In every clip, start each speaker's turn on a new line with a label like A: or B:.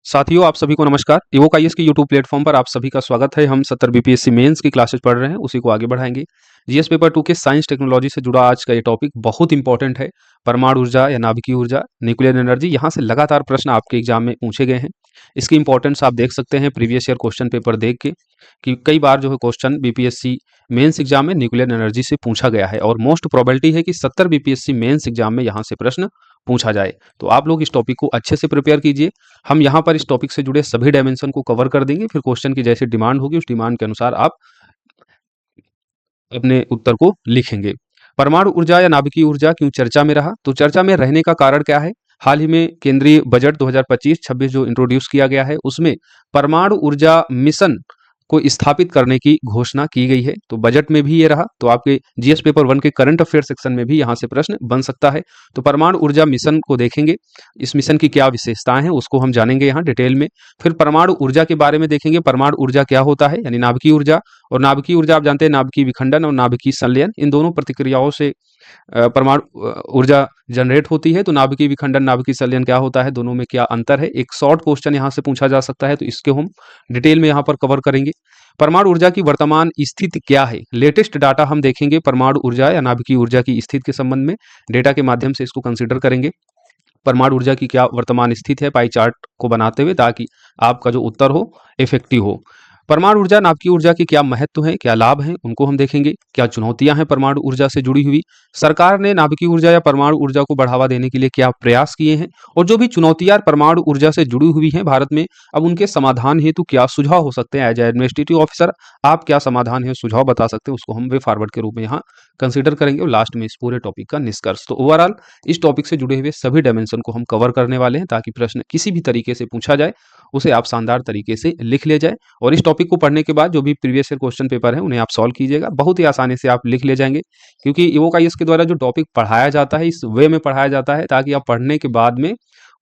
A: साथियों, आप सभी को नमस्कार। इवोक आईएएस के यूट्यूब प्लेटफॉर्म पर आप सभी का स्वागत है। हम 70 बीपीएससी मेंस की क्लासेस पढ़ रहे हैं, उसी को आगे बढ़ाएंगे। जीएस पेपर 2 के साइंस टेक्नोलॉजी से जुड़ा आज का ये टॉपिक बहुत इंपॉर्टेंट है। परमाणु ऊर्जा या नाभिकीय ऊर्जा, न्यूक्लियर एनर्जी। यहाँ से लगातार प्रश्न आपके एग्जाम में पूछे गए हैं। इसकी इंपॉर्टेंस आप देख सकते हैं प्रीवियस ईयर क्वेश्चन पेपर देख के, कि कई बार जो है क्वेश्चन बीपीएससी मेंस एग्जाम में न्यूक्लियर एनर्जी से पूछा गया है और मोस्ट प्रोबेबिलिटी है कि 70 बीपीएससी मेंस एग्जाम में यहाँ से प्रश्न पूछा जाए। तो आप लोग इस टॉपिक को अच्छे से प्रिपेयर कीजिए। हम यहाँ पर इस टॉपिक से जुड़े सभी डायमेंशन को कवर कर देंगे, फिर क्वेश्चन की जैसे डिमांड होगी उस डिमांड के अनुसार आप अपने उत्तर को लिखेंगे। परमाणु ऊर्जा या नाभिकीय ऊर्जा क्यों चर्चा में रहा? तो चर्चा में रहने का कारण क्या है? हाल ही में केंद्रीय बजट 2025-26 जो इंट्रोड्यूस किया गया है, उसमें परमाणु ऊर्जा मिशन को स्थापित करने की घोषणा की गई है। तो बजट में भी ये रहा, तो आपके जीएस पेपर 1 के करंट अफेयर सेक्शन में भी यहाँ से प्रश्न बन सकता है। तो परमाणु ऊर्जा मिशन को देखेंगे, इस मिशन की क्या विशेषताएं हैं उसको हम जानेंगे यहाँ डिटेल में। फिर परमाणु ऊर्जा के बारे में देखेंगे, परमाणु ऊर्जा क्या होता है, यानी नाभिकीय ऊर्जा। और नाभिकीय ऊर्जा आप जानते हैं, नाभिकीय विखंडन और नाभिकीय संलयन, इन दोनों प्रतिक्रियाओं से परमाणु ऊर्जा जनरेट होती है। तो नाभिकीय विखंडन, नाभिकीय संलयन क्या होता है, दोनों में क्या अंतर है, एक शॉर्ट क्वेश्चन यहाँ से पूछा जा सकता है, तो इसको हम डिटेल में यहाँ पर कवर करेंगे। परमाणु ऊर्जा की वर्तमान स्थिति क्या है, लेटेस्ट डाटा हम देखेंगे परमाणु ऊर्जा या नाभिकीय ऊर्जा की स्थिति के संबंध में, डेटा के माध्यम से इसको कंसीडर करेंगे। परमाणु ऊर्जा की क्या वर्तमान स्थिति है पाई चार्ट को बनाते हुए, ताकि आपका जो उत्तर हो इफेक्टिव हो। परमाणु ऊर्जा, नाभिकीय ऊर्जा की क्या महत्व है, क्या लाभ हैं, उनको हम देखेंगे। क्या चुनौतियां हैं परमाणु ऊर्जा से जुड़ी हुई, सरकार ने नाभिकीय ऊर्जा या परमाणु ऊर्जा को बढ़ावा देने के लिए क्या प्रयास किए हैं, और जो भी चुनौतियां परमाणु ऊर्जा से जुड़ी हुई हैं भारत में, अब उनके समाधान हेतु क्या सुझाव हो सकते हैं। एज एडमिनिस्ट्रेटिव ऑफिसर आप क्या समाधान है सुझाव बता सकते हैं, उसको हम वे फॉरवर्ड के रूप में यहाँ कंसिडर करेंगे, और लास्ट में इस पूरे टॉपिक का निष्कर्ष। तो ओवरऑल इस टॉपिक से जुड़े हुए सभी डायमेंशन को हम कवर करने वाले हैं, ताकि प्रश्न किसी भी तरीके से पूछा जाए उसे आप शानदार तरीके से लिख ले जाए। और इस टॉपिक को पढ़ने के बाद जो भी प्रीवियस ईयर क्वेश्चन पेपर है उन्हें आप सॉल्व कीजिएगा, बहुत ही आसानी से आप लिख ले जाएंगे। क्योंकि इवोक आईएएस के द्वारा जो टॉपिक पढ़ाया जाता है, इस वे में पढ़ाया जाता है, ताकि आप पढ़ने के बाद में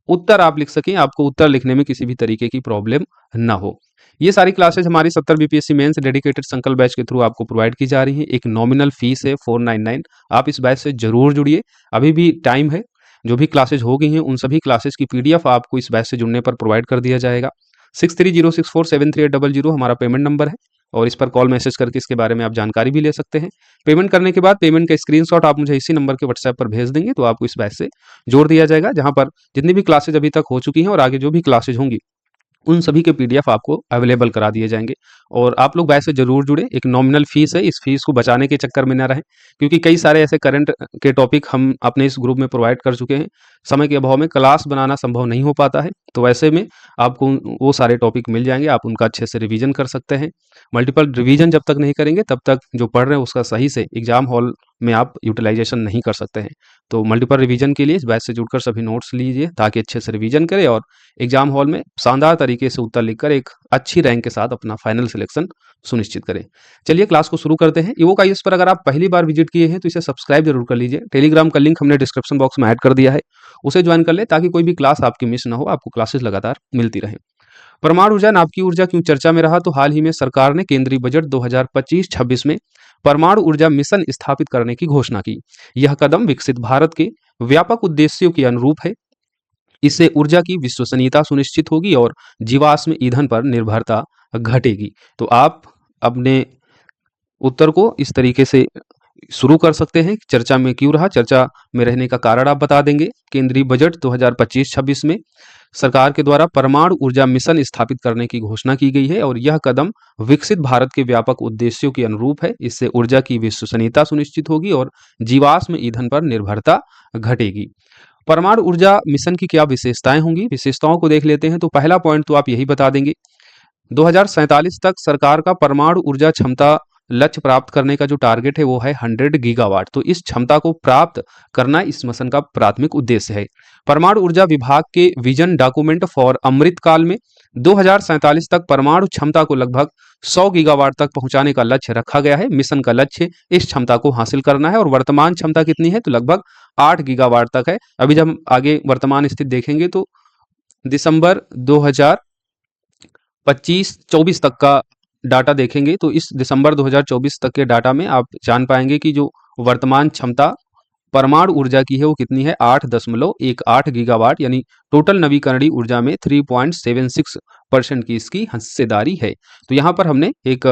A: उत्तर आप लिख सकें, आपको उत्तर लिखने में किसी भी तरीके की प्रॉब्लम ना हो। ये सारी क्लासेज हमारी 70 बीपीएससी मेंस डेडिकेटेड संकल्प बैच के थ्रू आपको प्रोवाइड की जा रही है। एक नॉमिनल फीस है 499। आप इस बैच से जरूर जुड़िए, अभी भी टाइम है। जो भी क्लासेज हो गई हैं उन सभी क्लासेज की पीडीएफ आपको इस बैच से जुड़ने पर प्रोवाइड कर दिया जाएगा। 6306473800 हमारा पेमेंट नंबर है, और इस पर कॉल मैसेज करके इसके बारे में आप जानकारी भी ले सकते हैं। पेमेंट करने के बाद पेमेंट का स्क्रीनशॉट आप मुझे इसी नंबर के व्हाट्सएप पर भेज देंगे, तो आपको इस बैच से जोड़ दिया जाएगा, जहां पर जितनी भी क्लासेज अभी तक हो चुकी हैं और आगे जो भी क्लासेज होंगी उन सभी के पीडीएफ आपको अवेलेबल करा दिए जाएंगे। और आप लोग बैच से जरूर जुड़े। एक नॉमिनल फीस है, इस फीस को बचाने के चक्कर में ना रहें, क्योंकि कई सारे ऐसे करंट के टॉपिक हम अपने इस ग्रुप में प्रोवाइड कर चुके हैं। समय के अभाव में क्लास बनाना संभव नहीं हो पाता है, तो ऐसे में आपको वो सारे टॉपिक मिल जाएंगे, आप उनका अच्छे से रिवीजन कर सकते हैं। मल्टीपल रिवीजन जब तक नहीं करेंगे तब तक जो पढ़ रहे हैं उसका सही से एग्जाम हॉल में आप यूटिलाइजेशन नहीं कर सकते हैं। तो मल्टीपल रिवीजन के लिए इस बैच से जुड़कर सभी नोट्स लीजिए, ताकि अच्छे से रिवीजन करें और एग्जाम हॉल में शानदार तरीके से उत्तर लिखकर एक अच्छी रैंक के साथ अपना फाइनल सिलेक्शन सुनिश्चित करें। चलिए क्लास को शुरू करते हैं। इवोक आईएएस पर अगर आप पहली बार विजिट किए हैं तो इसे सब्सक्राइब जरूर कर लीजिए। टेलीग्राम का लिंक हमने डिस्क्रिप्शन बॉक्स में ऐड कर दिया है, उसे ज्वाइन कर ले, ताकि कोई भी क्लास आपकी मिस ना हो, आपको क्लासेस लगातार मिलती रहे। परमाणु ऊर्जा, नाभिकीय ऊर्जा क्यों चर्चा में रहा? तो हाल ही में सरकार ने केंद्रीय बजट 2025-26 में परमाणु ऊर्जा मिशन स्थापित करने की घोषणा की। यह कदम विकसित भारत के व्यापक उद्देश्यों के अनुरूप है। इससे ऊर्जा की विश्वसनीयता सुनिश्चित होगी और जीवाश्म ईंधन पर निर्भरता घटेगी। तो आप अपने उत्तर को इस तरीके से शुरू कर सकते हैं। चर्चा में क्यों रहा, चर्चा में रहने का कारण आप बता देंगे। केंद्रीय बजट 2025-26 में सरकार के द्वारा परमाणु ऊर्जा मिशन स्थापित करने की घोषणा की गई है, और यह कदम विकसित भारत के व्यापक उद्देश्यों के अनुरूप है। इससे ऊर्जा की विश्वसनीयता सुनिश्चित होगी और जीवाश्म ईंधन पर निर्भरता घटेगी। परमाणु ऊर्जा मिशन की क्या विशेषताएं होंगी, विशेषताओं को देख लेते हैं। तो पहला पॉइंट तो आप यही बता देंगे, 2047 तक सरकार का परमाणु ऊर्जा क्षमता लक्ष्य प्राप्त करने का जो टारगेट है वो है 100 गीगावाट। तो इस क्षमता को प्राप्त करना इस मिशन का प्राथमिक उद्देश्य है। परमाणु ऊर्जा विभाग के विजन डॉक्यूमेंट फॉर अमृत काल में 2047 तक परमाणु क्षमता को लगभग 100 गीगावाट तक पहुंचाने का लक्ष्य रखा गया है। मिशन का लक्ष्य इस क्षमता को हासिल करना है, और वर्तमान क्षमता कितनी है, तो लगभग 8 गीगावाट तक है। अभी जब हम आगे वर्तमान स्थिति देखेंगे तो दिसंबर 2025-24 तक का डाटा देखेंगे, तो इस दिसंबर 2024 तक के डाटा में आप जान पाएंगे कि जो वर्तमान क्षमता परमाणु ऊर्जा की है वो कितनी है, 8.18 गीगावाट, यानी टोटल नवीकरणीय ऊर्जा में 3.76% की इसकी हिस्सेदारी है। तो यहाँ पर हमने एक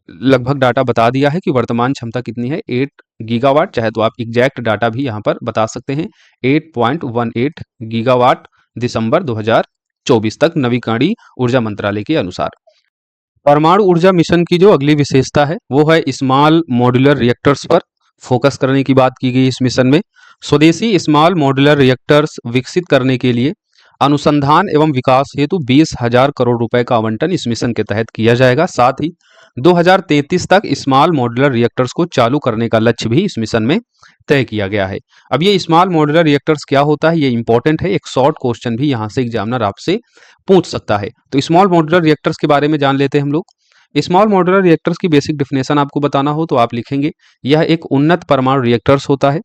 A: लगभग डाटा बता दिया है कि वर्तमान क्षमता कितनी है, 8 गीगावाट। चाहे तो आप एग्जैक्ट डाटा भी यहाँ पर बता सकते हैं, 8.18 गीगावाट दिसंबर 2024 तक नवीकरणीय ऊर्जा मंत्रालय के अनुसार। परमाणु ऊर्जा मिशन की जो अगली विशेषता है वो है स्मॉल मॉड्यूलर रिएक्टर्स पर फोकस करने की बात की गई इस मिशन में। स्वदेशी स्मॉल मॉड्यूलर रिएक्टर्स विकसित करने के लिए अनुसंधान एवं विकास हेतु 20,000 करोड़ रुपए का आवंटन इस मिशन के तहत किया जाएगा। साथ ही 2033 तक स्मॉल मॉड्यूलर रिएक्टर्स को चालू करने का लक्ष्य भी इस मिशन में तय किया गया है। अब ये स्मॉल मॉड्यूलर रिएक्टर्स क्या होता है, ये इंपॉर्टेंट है, एक शॉर्ट क्वेश्चन भी यहाँ से एग्जामिनर आपसे पूछ सकता है। तो स्मॉल मॉड्यूलर रिएक्टर्स के बारे में जान लेते हैं हम लोग। स्मॉल मॉड्यूलर रिएक्टर्स की बेसिक डेफिनेशन आपको बताना हो तो आप लिखेंगे, यह एक उन्नत परमाणु रिएक्टर्स होता है।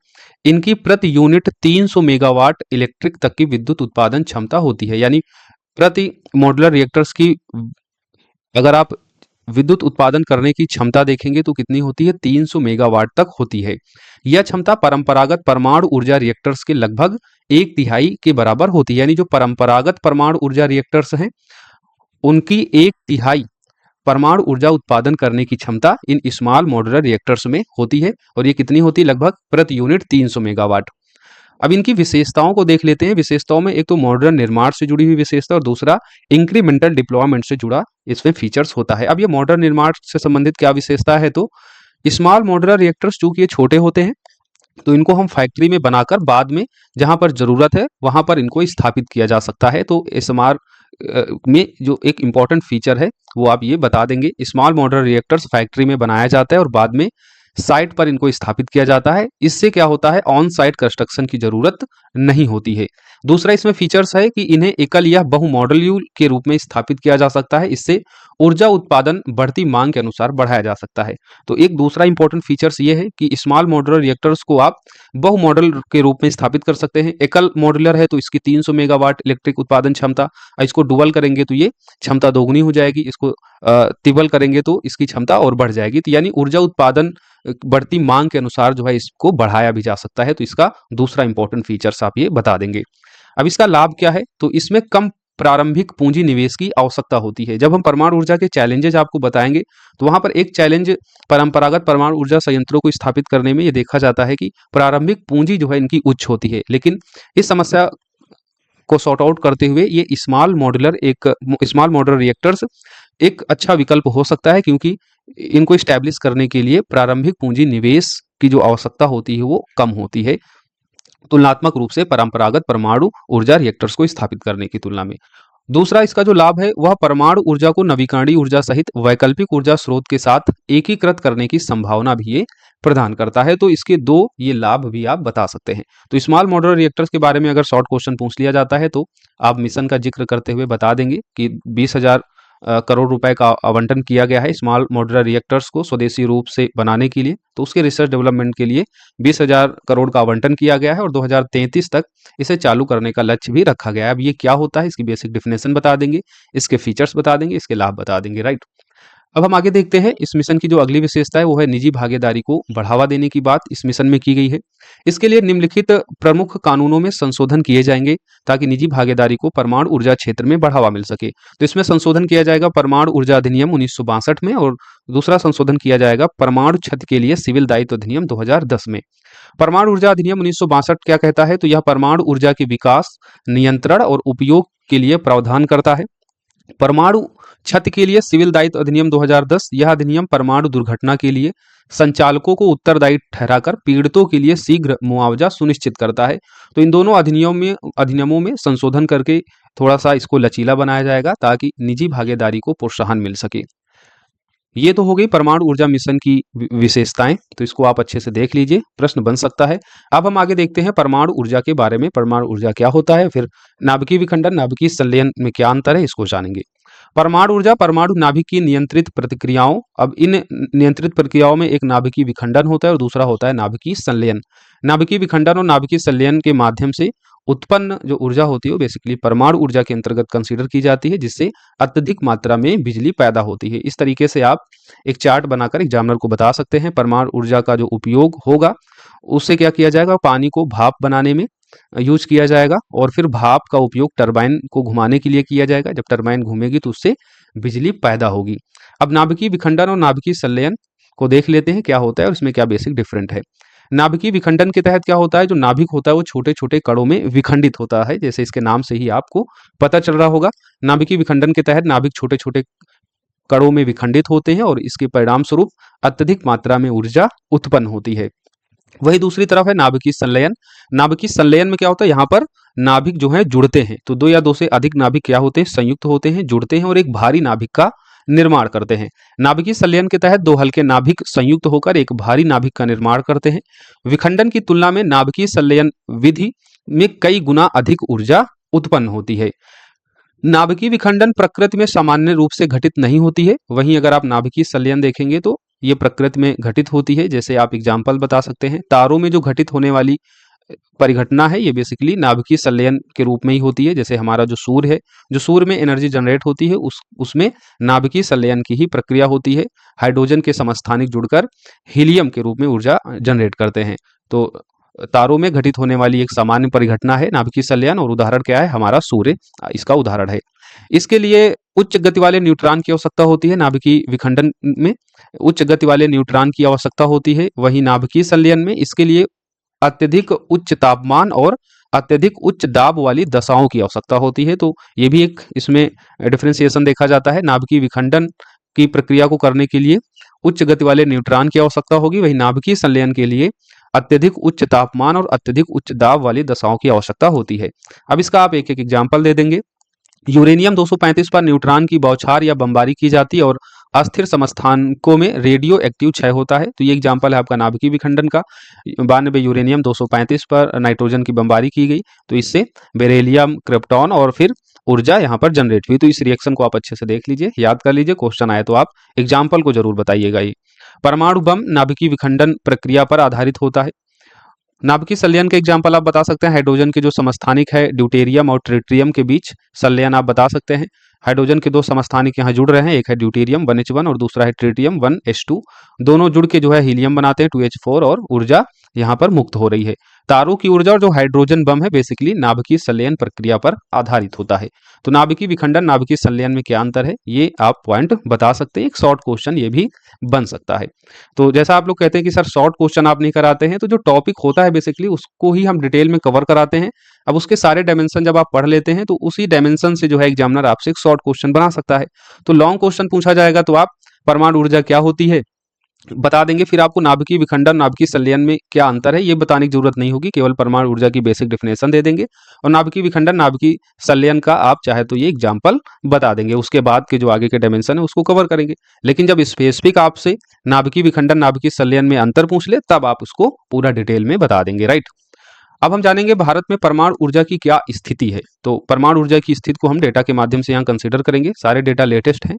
A: इनकी प्रति यूनिट 300 मेगावाट इलेक्ट्रिक तक की विद्युत उत्पादन क्षमता होती है। यानी प्रति मॉड्यूलर रिएक्टर्स की अगर आप विद्युत उत्पादन करने की क्षमता देखेंगे तो कितनी होती है, 300 मेगावाट तक होती है। यह क्षमता परंपरागत परमाणु ऊर्जा रिएक्टर्स के लगभग 1/3 के बराबर होती है। यानी जो परंपरागत परमाणु ऊर्जा रिएक्टर्स हैं उनकी 1/3 परमाणु ऊर्जा उत्पादन करने की क्षमता इन स्मॉल मॉड्यूलर रिएक्टर्स में होती है। और ये कितनी होती है, लगभग प्रति यूनिट 300 मेगावाट। अब इनकी विशेषताओं को देख लेते हैं। विशेषताओं में एक तो मॉड्यूलर निर्माण से जुड़ी हुई विशेषता और दूसरा इंक्रीमेंटल डिप्लॉयमेंट से जुड़ा इसमें फीचर्स होता है। अब ये मॉड्यूलर निर्माण से संबंधित क्या विशेषता है, तो स्मॉल मॉड्यूलर रिएक्टर्स चूंकि ये छोटे होते हैं तो इनको हम फैक्ट्री में बनाकर बाद में जहां पर जरूरत है वहां पर इनको स्थापित किया जा सकता है। तो एसएमआर में जो एक इंपॉर्टेंट फीचर है वो आप ये बता देंगे, स्मॉल मॉड्यूलर रिएक्टर्स फैक्ट्री में बनाया जाता है और बाद में साइट पर इनको स्थापित किया जाता है। इससे क्या होता है, ऑन साइट कंस्ट्रक्शन की जरूरत नहीं होती है। दूसरा इसमें फीचर्स है कि इन्हें एकल या बहु मॉड्यूल के रूप में स्थापित किया जा सकता है। इससे ऊर्जा उत्पादन बढ़ती मांग के अनुसार बढ़ाया जा सकता है। तो एक दूसरा इंपॉर्टेंट फीचर्स ये है कि स्मॉल मॉड्यूलर रिएक्टर्स को आप बहु मॉडल के रूप में स्थापित कर सकते हैं। एकल मॉड्यूलर है तो इसकी 300 मेगावाट इलेक्ट्रिक उत्पादन क्षमता, इसको डुअल करेंगे तो ये क्षमता दोगुनी हो जाएगी, इसको तिबल करेंगे तो इसकी क्षमता और बढ़ जाएगी। तो यानी ऊर्जा उत्पादन बढ़ती मांग के अनुसार जो है इसको बढ़ाया भी जा सकता है। तो इसका दूसरा इंपॉर्टेंट फीचर्स आप ये बता देंगे। अब इसका लाभ क्या है, तो इसमें कम प्रारंभिक पूंजी निवेश की आवश्यकता होती है। जब हम परमाणु ऊर्जा के चैलेंजेस आपको बताएंगे तो वहां पर एक चैलेंज परंपरागत परमाणु ऊर्जा संयंत्रों को स्थापित करने में ये देखा जाता है कि प्रारंभिक पूंजी जो है इनकी उच्च होती है। लेकिन इस समस्या को सॉर्ट आउट करते हुए ये स्मॉल मॉड्यूलर रिएक्टर्स एक अच्छा विकल्प हो सकता है, क्योंकि इनको स्टैब्लिश करने के लिए प्रारंभिक पूंजी निवेश की जो आवश्यकता होती है वो कम होती है तुलनात्मक रूप से परंपरागत परमाणु ऊर्जा रिएक्टर्स को स्थापित करने की तुलना में। दूसरा इसका जो लाभ है वह परमाणु ऊर्जा को नवीकरणीय ऊर्जा सहित वैकल्पिक ऊर्जा स्रोत के साथ एकीकृत करने की संभावना भी ये प्रदान करता है। तो इसके दो ये लाभ भी आप बता सकते हैं। तो स्मॉल मॉड्यूलर रिएक्टर्स के बारे में अगर शॉर्ट क्वेश्चन पूछ लिया जाता है तो आप मिशन का जिक्र करते हुए बता देंगे कि 20,000 करोड़ रुपए का आवंटन किया गया है स्मॉल मॉड्यूलर रिएक्टर्स को स्वदेशी रूप से बनाने के लिए। तो उसके रिसर्च डेवलपमेंट के लिए 20,000 करोड़ का आवंटन किया गया है और 2033 तक इसे चालू करने का लक्ष्य भी रखा गया है। अब ये क्या होता है, इसकी बेसिक डेफिनेशन बता देंगे, इसके फीचर्स बता देंगे, इसके लाभ बता देंगे, राइट। अब हम आगे देखते हैं इस मिशन की जो अगली विशेषता है वो है निजी भागीदारी को बढ़ावा देने की बात इस मिशन में की गई है। इसके लिए निम्नलिखित प्रमुख कानूनों में संशोधन किए जाएंगे ताकि निजी भागीदारी को परमाणु ऊर्जा क्षेत्र में बढ़ावा मिल सके। तो इसमें संशोधन किया जाएगा परमाणु ऊर्जा अधिनियम 1962 में और दूसरा संशोधन किया जाएगा परमाणु क्षति के लिए सिविल दायित्व अधिनियम 2010 में। परमाणु ऊर्जा अधिनियम 1962 क्या कहता है, तो यह परमाणु ऊर्जा के विकास, नियंत्रण और उपयोग के लिए प्रावधान करता है। परमाणु क्षति के लिए सिविल दायित्व अधिनियम 2010, यह अधिनियम परमाणु दुर्घटना के लिए संचालकों को उत्तरदायी ठहराकर पीड़ितों के लिए शीघ्र मुआवजा सुनिश्चित करता है। तो इन दोनों अधिनियमों में संशोधन करके थोड़ा सा इसको लचीला बनाया जाएगा ताकि निजी भागीदारी को प्रोत्साहन मिल सके। ये तो हो गई परमाणु ऊर्जा मिशन की विशेषताएं, तो इसको आप अच्छे से देख लीजिए, प्रश्न बन सकता है। अब हम आगे देखते हैं परमाणु ऊर्जा के बारे में, परमाणु ऊर्जा क्या होता है, फिर नाभिकीय विखंडन, नाभिकीय संलयन में क्या अंतर है, इसको जानेंगे। परमाणु ऊर्जा परमाणु नाभिकीय नियंत्रित प्रतिक्रियाओं, अब इन नियंत्रित प्रक्रियाओं में एक नाभिकीय विखंडन होता है और दूसरा होता है नाभिकीय संलयन। नाभिकीय विखंडन और नाभिकीय संलयन के माध्यम से उत्पन्न जो ऊर्जा होती है वो बेसिकली परमाणु ऊर्जा के अंतर्गत कंसीडर की जाती है, जिससे अत्यधिक मात्रा में बिजली पैदा होती है। इस तरीके से आप एक चार्ट बनाकर एग्जामिनर को बता सकते हैं परमाणु ऊर्जा का जो उपयोग होगा उससे क्या किया जाएगा, पानी को भाप बनाने में यूज किया जाएगा और फिर भाप का उपयोग टरबाइन को घुमाने के लिए किया जाएगा। जब टरबाइन घूमेगी तो उससे बिजली पैदा होगी। अब नाभिकीय विखंडन और नाभिकीय संलयन को देख लेते हैं क्या होता है और इसमें क्या बेसिक डिफरेंट है। नाभिकीय विखंडन के तहत क्या होता है, जो नाभिक होता है वो छोटे छोटे कणों में विखंडित होता है, जैसे इसके नाम से ही आपको पता चल रहा होगा। नाभिकीय विखंडन के तहत नाभिक छोटे छोटे कणों में विखंडित होते हैं और इसके परिणाम स्वरूप अत्यधिक मात्रा में ऊर्जा उत्पन्न होती है। वही दूसरी तरफ है नाभिकीय संलयन। नाभिकीय संलयन में क्या होता है, यहाँ पर नाभिक जो है जुड़ते हैं, तो दो या दो से अधिक नाभिक क्या होते हैं, संयुक्त होते हैं, जुड़ते हैं और एक भारी नाभिक का निर्माण करते हैं। नाभिकीय संलयन के तहत दो हल्के नाभिक संयुक्त होकर एक भारी नाभिक का निर्माण करते हैं। विखंडन की तुलना में नाभिकीय संलयन विधि में कई गुना अधिक ऊर्जा उत्पन्न होती है। नाभिकीय विखंडन प्रकृति में सामान्य रूप से घटित नहीं होती है, वहीं अगर आप नाभिकीय संलयन देखेंगे तो ये प्रकृति में घटित होती है। जैसे आप एग्जाम्पल बता सकते हैं, तारों में जो घटित होने वाली परिघटना है ये बेसिकली नाभिकीय संलयन के रूप में ही होती है। जैसे हमारा जो सूर्य है, जो सूर्य में एनर्जी जनरेट होती है उसमें नाभिकीय संलयन की ही प्रक्रिया होती है। हाइड्रोजन के समस्थानिक जुड़कर हीलियम के रूप में ऊर्जा जनरेट करते हैं। तो तारों में घटित होने वाली एक सामान्य परिघटना है नाभिकीय संलयन, और उदाहरण क्या है, हमारा सूर्य इसका उदाहरण है। इसके लिए उच्च गति वाले न्यूट्रॉन की आवश्यकता होती है। नाभिकीय विखंडन में उच्च गति वाले न्यूट्रॉन की आवश्यकता होती है, वहीं नाभिकीय संलयन में इसके लिए अत्यधिक उच्च तापमान और अत्यधिक उच्च दाब वाली दशाओं की आवश्यकता होती है। तो ये भी एक इसमें डिफरेंशिएशन देखा जाता है। नाभिकीय विखंडन की प्रक्रिया को करने के लिए उच्च गति वाले न्यूट्रॉन की आवश्यकता होगी, वहीं नाभिकीय संलयन के लिए अत्यधिक उच्च तापमान और अत्यधिक उच्च दाब वाली दशाओं की आवश्यकता होती है। अब इसका आप एक एक एग्जाम्पल दे देंगे। यूरेनियम 235 पर न्यूट्रॉन की बौछार या बमबारी की जाती है और अस्थिर समस्थानिकों में रेडियो एक्टिव क्षय होता है। तो ये एग्जाम्पल है आपका नाभिकीय विखंडन का। 92 यूरेनियम 235 पर नाइट्रोजन की बमबारी की गई, तो इससे बेरिलियम, क्रिप्टॉन और फिर ऊर्जा यहाँ पर जनरेट हुई। तो इस रिएक्शन को आप अच्छे से देख लीजिए, याद कर लीजिए, क्वेश्चन आए तो आप एग्जाम्पल को जरूर बताइएगा। ये परमाणु बम नाभिकीय विखंडन प्रक्रिया पर आधारित होता है। नाभिकीय संलयन के एग्जाम्पल आप बता सकते हैं, हाइड्रोजन के जो समस्थानिक है ड्यूटेरियम और ट्रिटियम के बीच संलयन आप बता सकते हैं। हाइड्रोजन के दो समस्थानिक यहाँ जुड़ रहे हैं, एक है ड्यूटेरियम 1H1 और दूसरा है ट्रिटियम 1H2। दोनों जुड़ के जो है हीलियम बनाते हैं 2H4 और ऊर्जा यहाँ पर मुक्त हो रही है। तारों की ऊर्जा और जो हाइड्रोजन बम है बेसिकली नाभिकीय संलयन प्रक्रिया पर आधारित होता है। तो नाभिकीय विखंडन नाभिकीय संलयन में क्या अंतर है, ये आप पॉइंट बता सकते हैं। एक शॉर्ट क्वेश्चन ये भी बन सकता है। तो जैसा आप लोग कहते हैं कि सर शॉर्ट क्वेश्चन आप नहीं कराते हैं, तो जो टॉपिक होता है बेसिकली उसको ही हम डिटेल में कवर कराते हैं। अब उसके सारे डायमेंशन जब आप पढ़ लेते हैं तो उसी डायमेंशन से जो है एग्जामिनर आपसे एक शॉर्ट क्वेश्चन बना सकता है। तो लॉन्ग क्वेश्चन पूछा जाएगा तो आप परमाणु ऊर्जा क्या होती है बता देंगे, फिर आपको नाभिकीय विखंडन नाभिकीय संलयन में क्या अंतर है ये बताने की जरूरत नहीं होगी, केवल परमाणु ऊर्जा की बेसिक डेफिनेशन दे देंगे और नाभिकीय विखंडन नाभिकीय संलयन का आप चाहे तो ये एग्जाम्पल बता देंगे। उसके बाद के जो आगे के डायमेंशन है उसको कवर करेंगे। लेकिन जब स्पेसिफिक आपसे नाभिकीय विखंडन नाभिकीय संलयन में अंतर पूछ ले तब आप उसको पूरा डिटेल में बता देंगे, राइट। अब हम जानेंगे भारत में परमाणु ऊर्जा की क्या स्थिति है। तो परमाणु ऊर्जा की स्थिति को हम डेटा के माध्यम से यहाँ कंसीडर करेंगे। सारे डेटा लेटेस्ट हैं।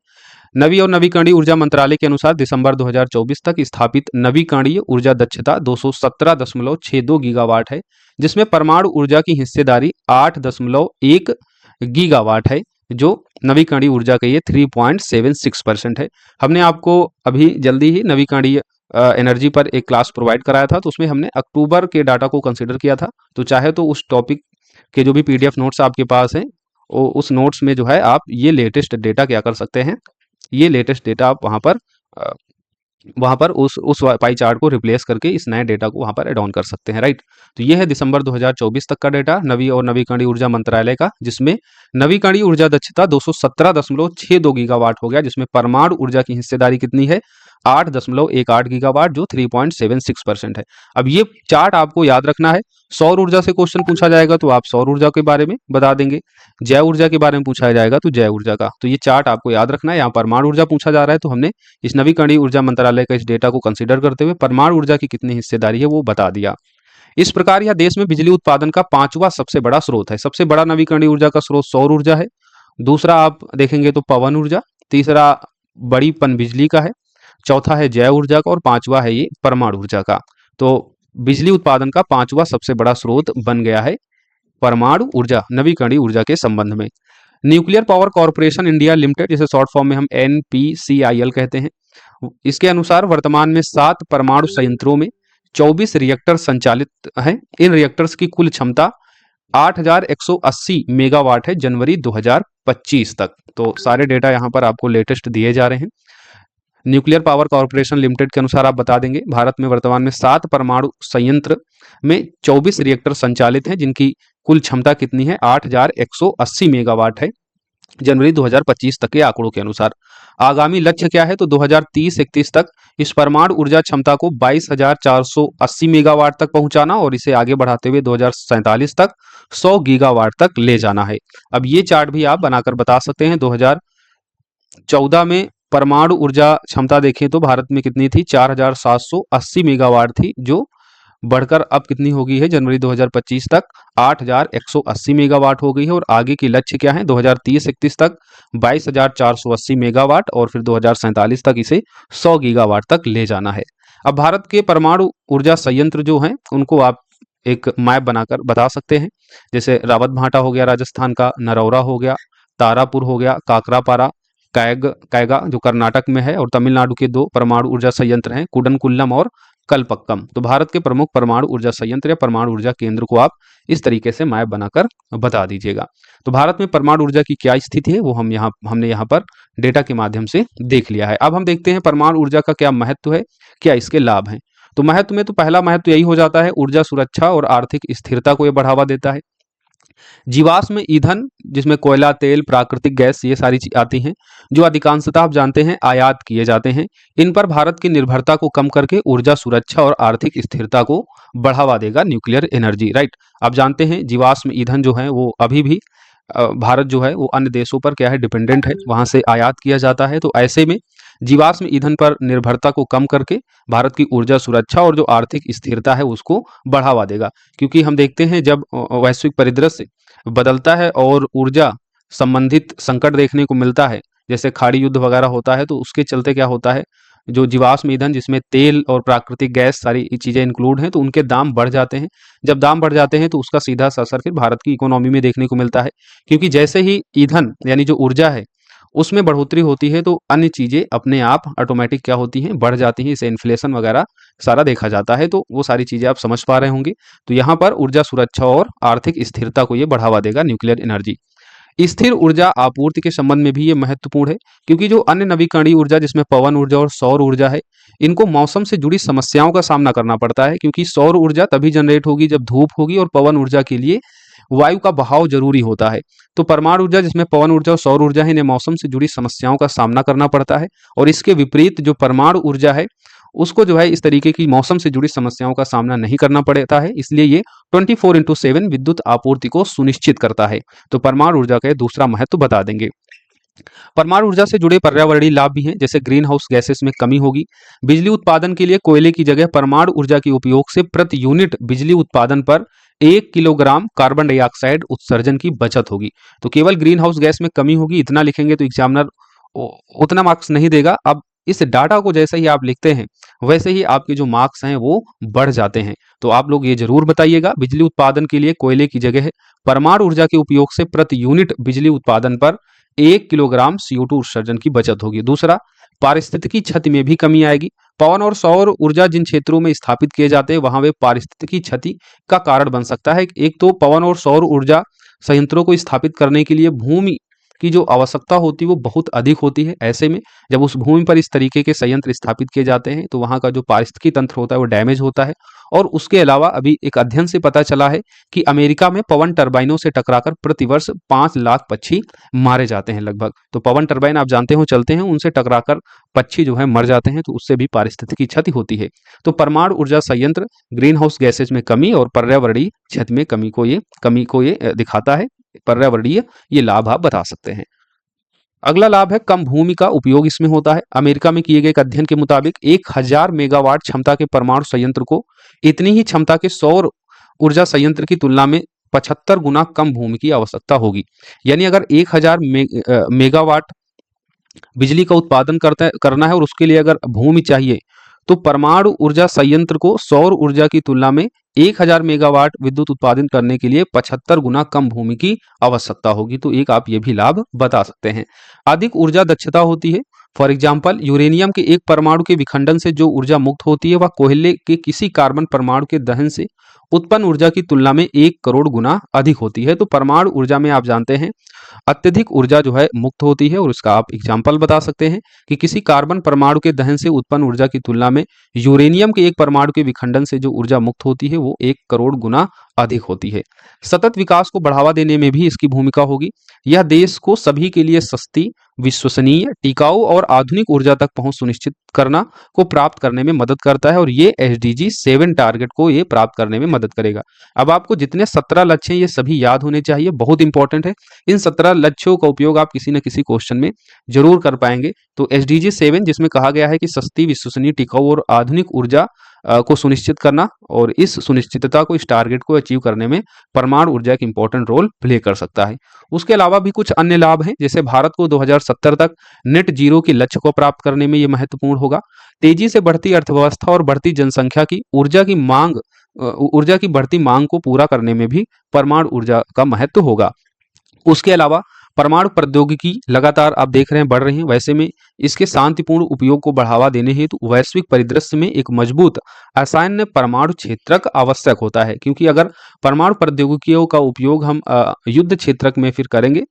A: नवी और नवीकरणीय ऊर्जा मंत्रालय के अनुसार दिसंबर 2024 तक स्थापित नवीकरणीय ऊर्जा दक्षता 217.62 गीगावाट है, जिसमें परमाणु ऊर्जा की हिस्सेदारी 8.1 गीगावाट है, जो नवीकरणीय ऊर्जा का ये 3.76% है। हमने आपको अभी जल्दी ही नवीकरणीय एनर्जी पर एक क्लास प्रोवाइड कराया था, तो उसमें हमने अक्टूबर के डाटा को कंसिडर किया था। तो चाहे तो उस टॉपिक के जो भी पीडीएफ नोट्स आपके पास हैं उस नोट्स में जो है आप ये लेटेस्ट डेटा क्या कर सकते हैं, ये लेटेस्ट डेटा आप वहाँ पर उस पाई चार्ट को रिप्लेस करके इस नए डेटा को वहाँ पर एड ऑन कर सकते हैं, राइट। तो ये है दिसंबर 2024 तक का डेटा नवी और नवीकरणीय ऊर्जा मंत्रालय का, जिसमें नवीकरणीय ऊर्जा दक्षता 217.62 गीगावाट हो गया, जिसमें परमाणु ऊर्जा की हिस्सेदारी कितनी है 8.18 गीगावाट, जो 3.76% है। अब ये चार्ट आपको याद रखना है। सौर ऊर्जा से क्वेश्चन पूछा जाएगा तो आप सौर ऊर्जा के बारे में बता देंगे, जैव ऊर्जा के बारे में पूछा जाएगा तो जैव ऊर्जा का। तो ये चार्ट आपको याद रखना है। यहाँ परमाणु ऊर्जा पूछा जा रहा है तो हमने इस नवीकरणीय ऊर्जा मंत्रालय का इस डेटा को कंसिडर करते हुए परमाणु ऊर्जा की कितनी हिस्सेदारी है वो बता दिया। इस प्रकार यह देश में बिजली उत्पादन का 5वां सबसे बड़ा स्रोत है। सबसे बड़ा नवीकरणीय ऊर्जा का स्रोत सौर ऊर्जा है, दूसरा आप देखेंगे तो पवन ऊर्जा, तीसरा बड़ी पनबिजली का है, चौथा है जैव ऊर्जा का और पांचवा है ये परमाणु ऊर्जा का। तो बिजली उत्पादन का 5वां सबसे बड़ा स्रोत बन गया है परमाणु ऊर्जा नवीकरणीय ऊर्जा के संबंध में। Nuclear power corporation India limited, जिसे शॉर्ट फॉर्म में हम NPCIL कहते हैं, इसके अनुसार वर्तमान में 7 परमाणु संयंत्रों में 24 रिएक्टर संचालित हैं। इन रिएक्टर्स की कुल क्षमता 8180 मेगावाट है जनवरी 2025 तक। तो सारे डेटा यहाँ पर आपको लेटेस्ट दिए जा रहे हैं। न्यूक्लियर पावर कॉर्पोरेशन लिमिटेड के अनुसार आप बता देंगे, भारत में वर्तमान में 7 परमाणु संयंत्र में 24 रिएक्टर संचालित हैं, जिनकी कुल क्षमता कितनी है, 8180 मेगावाट है जनवरी 2025 तक के आंकड़ों के अनुसार। आगामी लक्ष्य क्या है, तो 2030-31 तक इस परमाणु ऊर्जा क्षमता को 22,480 मेगावाट तक पहुंचाना और इसे आगे बढ़ाते हुए 2047 तक 100 गीगावाट तक ले जाना है। अब ये चार्ट भी आप बनाकर बता सकते हैं। 2014 में परमाणु ऊर्जा क्षमता देखें तो भारत में कितनी थी, 4,780 मेगावाट थी, जो बढ़कर अब कितनी हो गई है जनवरी 2025 तक 8,180 मेगावाट हो गई है। और आगे की लक्ष्य क्या है, 2030-31 तक 22,480 मेगावाट और फिर 2047 तक इसे 100 गीगावाट तक ले जाना है। अब भारत के परमाणु ऊर्जा संयंत्र जो हैं उनको आप एक मैप बनाकर बता सकते हैं। जैसे रावत भाटा हो गया राजस्थान का, नरौरा हो गया, तारापुर हो गया, काकरापारा, कैगा जो कर्नाटक में है, और तमिलनाडु के 2 परमाणु ऊर्जा संयंत्र हैं, कुडनकुल्लम और कलपक्कम। तो भारत के प्रमुख परमाणु ऊर्जा संयंत्र या परमाणु ऊर्जा केंद्र को आप इस तरीके से मैप बनाकर बता दीजिएगा। तो भारत में परमाणु ऊर्जा की क्या स्थिति है वो हमने यहाँ पर डेटा के माध्यम से देख लिया है। अब हम देखते हैं परमाणु ऊर्जा का क्या महत्व है, क्या इसके लाभ हैं। तो महत्व में तो पहला महत्व यही हो जाता है, ऊर्जा सुरक्षा और आर्थिक स्थिरता को ये बढ़ावा देता है। जीवाश्म ईंधन जिसमें कोयला, तेल, प्राकृतिक गैस ये सारी चीज आती हैं, जो अधिकांशतः आप जानते हैं आयात किए जाते हैं। इन पर भारत की निर्भरता को कम करके ऊर्जा सुरक्षा और आर्थिक स्थिरता को बढ़ावा देगा न्यूक्लियर एनर्जी, राइट। आप जानते हैं जीवाश्म ईंधन जो है वो अभी भी भारत जो है वो अन्य देशों पर क्या है, डिपेंडेंट है, वहां से आयात किया जाता है। तो ऐसे में जीवाश्म ईंधन पर निर्भरता को कम करके भारत की ऊर्जा सुरक्षा और जो आर्थिक स्थिरता है उसको बढ़ावा देगा। क्योंकि हम देखते हैं जब वैश्विक परिदृश्य बदलता है और ऊर्जा संबंधित संकट देखने को मिलता है, जैसे खाड़ी युद्ध वगैरह होता है, तो उसके चलते क्या होता है, जो जीवाश्म ईंधन जिसमें तेल और प्राकृतिक गैस सारी चीजें इंक्लूड हैं, तो उनके दाम बढ़ जाते हैं। जब दाम बढ़ जाते हैं तो उसका सीधा सा असर फिर भारत की इकोनॉमी में देखने को मिलता है। क्योंकि जैसे ही ईंधन यानी जो ऊर्जा है उसमें बढ़ोतरी होती है तो अन्य चीजें अपने आप ऑटोमेटिक क्या होती हैं, बढ़ जाती हैं। इसे इन्फ्लेशन वगैरह सारा देखा जाता है, तो वो सारी चीजें आप समझ पा रहे होंगे। तो यहाँ पर ऊर्जा सुरक्षा और आर्थिक स्थिरता को ये बढ़ावा देगा न्यूक्लियर एनर्जी। स्थिर ऊर्जा आपूर्ति के संबंध में भी ये महत्वपूर्ण है, क्योंकि जो अन्य नवीकरणीय ऊर्जा जिसमें पवन ऊर्जा और सौर ऊर्जा है, इनको मौसम से जुड़ी समस्याओं का सामना करना पड़ता है। क्योंकि सौर ऊर्जा तभी जनरेट होगी जब धूप होगी, और पवन ऊर्जा के लिए वायु का बहाव जरूरी होता है। तो परमाणु ऊर्जा जिसमें पवन ऊर्जा और सौर ऊर्जा है, इन्हें मौसम से जुड़ी समस्याओं का सामना करना पड़ता है। और इसके विपरीत जो परमाणु ऊर्जा है उसको जो है इस तरीके की मौसम से जुड़ी समस्याओं का सामना नहीं करना पड़ता है, इसलिए ये 24/7 विद्युत आपूर्ति को सुनिश्चित करता है। तो परमाणु ऊर्जा का दूसरा महत्व बता देंगे। परमाणु ऊर्जा से जुड़े पर्यावरणीय लाभ भी हैं, जैसे ग्रीन हाउस गैसेस में कमी होगी। बिजली उत्पादन के लिए कोयले की जगह परमाणु ऊर्जा के उपयोग से प्रति यूनिट बिजली उत्पादन पर 1 किलोग्राम कार्बन डाइऑक्साइड उत्सर्जन की बचत होगी। तो केवल ग्रीन हाउस गैस में कमी होगी इतना लिखेंगे तो एग्जामिनर उतना मार्क्स नहीं देगा। अब इस डाटा को जैसे ही आप लिखते हैं वैसे ही आपके जो मार्क्स हैं वो बढ़ जाते हैं। तो आप लोग ये जरूर बताइएगा, बिजली उत्पादन के लिए कोयले की जगह परमाणु ऊर्जा के उपयोग से प्रति यूनिट बिजली उत्पादन पर 1 किलोग्राम CO2 उत्सर्जन की बचत होगी। दूसरा, पारिस्थितिकी क्षति में भी कमी आएगी। पवन और सौर ऊर्जा जिन क्षेत्रों में स्थापित किए जाते हैं वहां वे पारिस्थितिकी क्षति का कारण बन सकता है। एक तो पवन और सौर ऊर्जा संयंत्रों को स्थापित करने के लिए भूमि की जो आवश्यकता होती है वो बहुत अधिक होती है। ऐसे में जब उस भूमि पर इस तरीके के संयंत्र स्थापित किए जाते हैं तो वहां का जो पारिस्थितिकी तंत्र होता है वो डैमेज होता है। और उसके अलावा अभी एक अध्ययन से पता चला है कि अमेरिका में पवन टरबाइनों से टकराकर प्रतिवर्ष 5 लाख पक्षी मारे जाते हैं लगभग। तो पवन टरबाइन आप जानते हो चलते हैं, उनसे टकराकर पक्षी जो है मर जाते हैं, तो उससे भी पारिस्थितिकी क्षति होती है। तो परमाणु ऊर्जा संयंत्र ग्रीन हाउस गैसेज में कमी और पर्यावरणीय क्षति में कमी को ये दिखाता है। पर्यावरणीय ये लाभ आप बता सकते हैं। अगला लाभ है कम भूमि का उपयोग इसमें होता है। अमेरिका में किए गए एक अध्ययन के मुताबिक 1000 मेगावाट क्षमता के परमाणु संयंत्र को इतनी ही क्षमता के सौर ऊर्जा संयंत्र की तुलना में 75 गुना कम भूमि की आवश्यकता होगी। यानी अगर 1000 मेगावाट बिजली का उत्पादन करना है और उसके लिए अगर भूमि चाहिए तो परमाणु ऊर्जा संयंत्र को सौर ऊर्जा की तुलना में 1000 मेगावाट विद्युत उत्पादन करने के लिए 75 गुना कम भूमि की आवश्यकता होगी। तो एक आप ये भी लाभ बता सकते हैं। अधिक ऊर्जा दक्षता होती है। फॉर एग्जाम्पल, यूरेनियम के एक परमाणु के विखंडन से जो ऊर्जा मुक्त होती है वह कोयले के किसी कार्बन परमाणु के दहन से उत्पन्न ऊर्जा की तुलना में 1 करोड़ गुना अधिक होती है। तो परमाणु ऊर्जा में आप जानते हैं अत्यधिक ऊर्जा जो है मुक्त होती है, और उसका आप एग्जाम्पल बता सकते हैं कि किसी कार्बन परमाणु के दहन से उत्पन्न ऊर्जा की तुलना में यूरेनियम के एक परमाणु के विखंडन से जो ऊर्जा मुक्त होती है वो 1 करोड़ गुना अधिक होती है। सतत विकास को बढ़ावा देने में भी इसकी भूमिका होगी। यह देश को सभी के लिए सस्ती, विश्वसनीय, टिकाऊ और आधुनिक ऊर्जा तक पहुंच सुनिश्चित करना को प्राप्त करने में मदद करता है, और ये SDG 7 टारगेट को ये प्राप्त करने में मदद करेगा। अब आपको जितने 17 लक्ष्य हैं ये सभी याद होने चाहिए, बहुत इंपॉर्टेंट है। इन 17 लक्ष्यों का उपयोग आप किसी न किसी क्वेश्चन में जरूर कर पाएंगे। तो SDG 7 जिसमें कहा गया है कि सस्ती, विश्वसनीय, टिकाऊ और आधुनिक ऊर्जा को सुनिश्चित करना, और इस सुनिश्चितता को, इस टारगेट को अचीव करने में परमाणु ऊर्जा एक इंपॉर्टेंट रोल प्ले कर सकता है। उसके अलावा भी कुछ अन्य लाभ हैं, जैसे भारत को 2070 तक नेट जीरो की लक्ष्य को प्राप्त करने में ये महत्वपूर्ण होगा। तेजी से बढ़ती अर्थव्यवस्था और बढ़ती जनसंख्या की ऊर्जा की बढ़ती मांग को पूरा करने में भी परमाणु ऊर्जा का महत्व होगा। उसके अलावा परमाणु प्रौद्योगिकी लगातार आप देख रहे हैं बढ़ रही है, वैसे में इसके शांतिपूर्ण उपयोग को बढ़ावा देने हेतु वैश्विक परिदृश्य में एक मजबूत असैन्य परमाणु क्षेत्रक आवश्यक होता है, क्योंकि अगर परमाणु प्रौद्योगिकियों का उपयोग हम युद्ध क्षेत्रक में फिर करेंगे